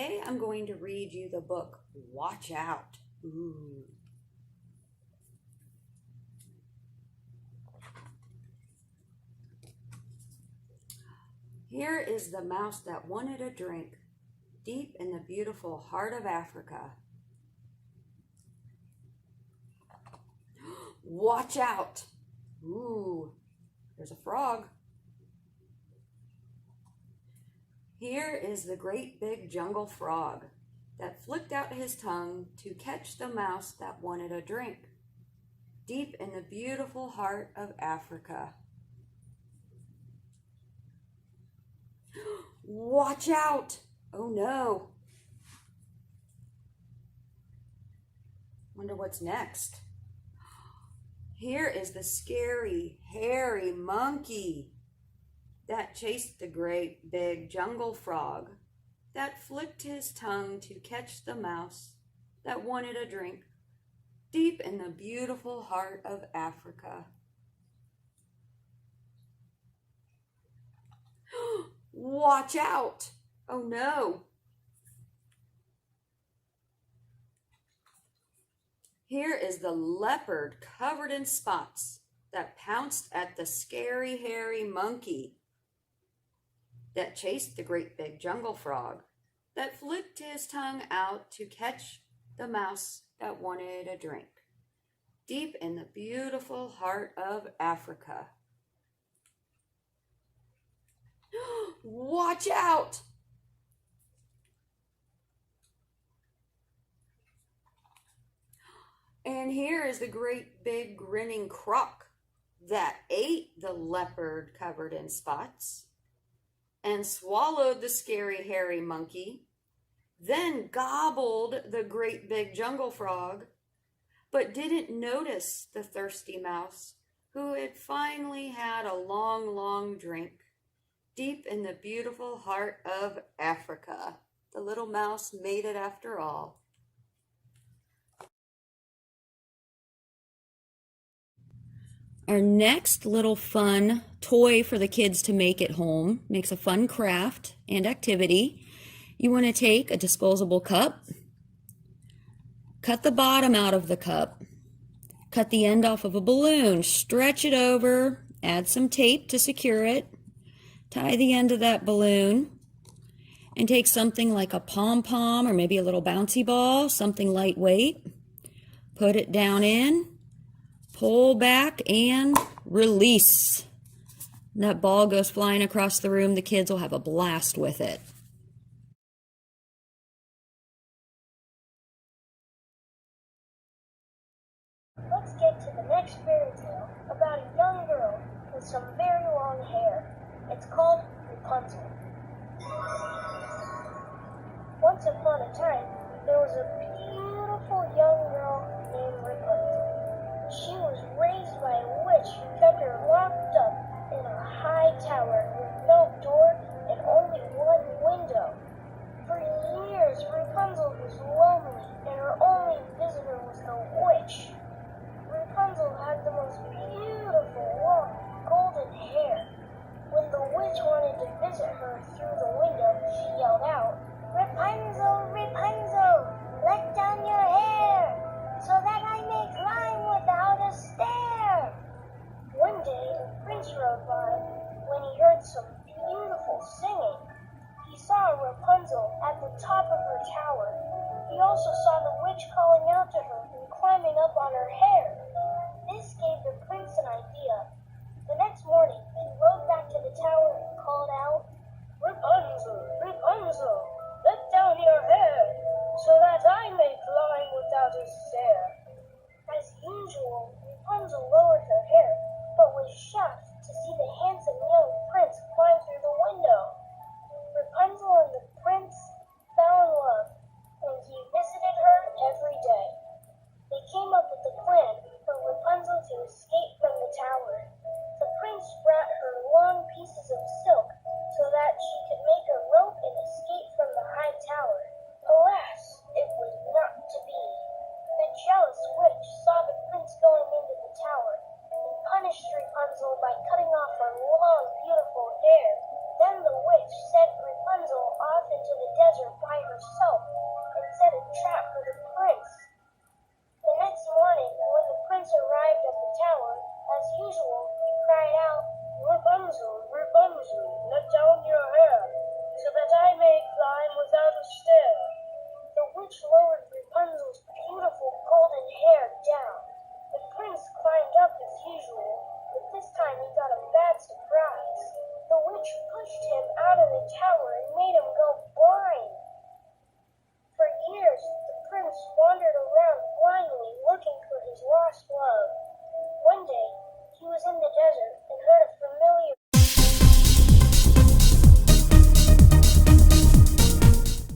today I'm going to read you the book Watch Out. Ooh. Here is the mouse that wanted a drink, deep in the beautiful heart of Africa. Watch out! Ooh, there's a frog. Here is the great big jungle frog that flicked out his tongue to catch the mouse that wanted a drink, deep in the beautiful heart of Africa. Watch out! Oh no! Wonder what's next. Here is the scary, hairy monkey that chased the great big jungle frog that flicked his tongue to catch the mouse that wanted a drink, deep in the beautiful heart of Africa. Watch out! Oh no! Here is the leopard covered in spots that pounced at the scary, hairy monkey that chased the great big jungle frog that flicked his tongue out to catch the mouse that wanted a drink, deep in the beautiful heart of Africa. Watch out! And here is the great big grinning croc that ate the leopard covered in spots and swallowed the scary hairy monkey, then gobbled the great big jungle frog, but didn't notice the thirsty mouse who had finally had a long, long drink, deep in the beautiful heart of Africa. The little mouse made it after all. Our next little fun toy for the kids to make at home makes a fun craft and activity. You want to take a disposable cup, cut the bottom out of the cup, cut the end off of a balloon, stretch it over, add some tape to secure it, tie the end of that balloon, and take something like a pom-pom or maybe a little bouncy ball, something lightweight, put it down in, pull back and release. That ball goes flying across the room. The kids will have a blast with it. Let's get to the next fairy tale about a young girl with some very long hair. It's called Rapunzel. Once upon a time, there was a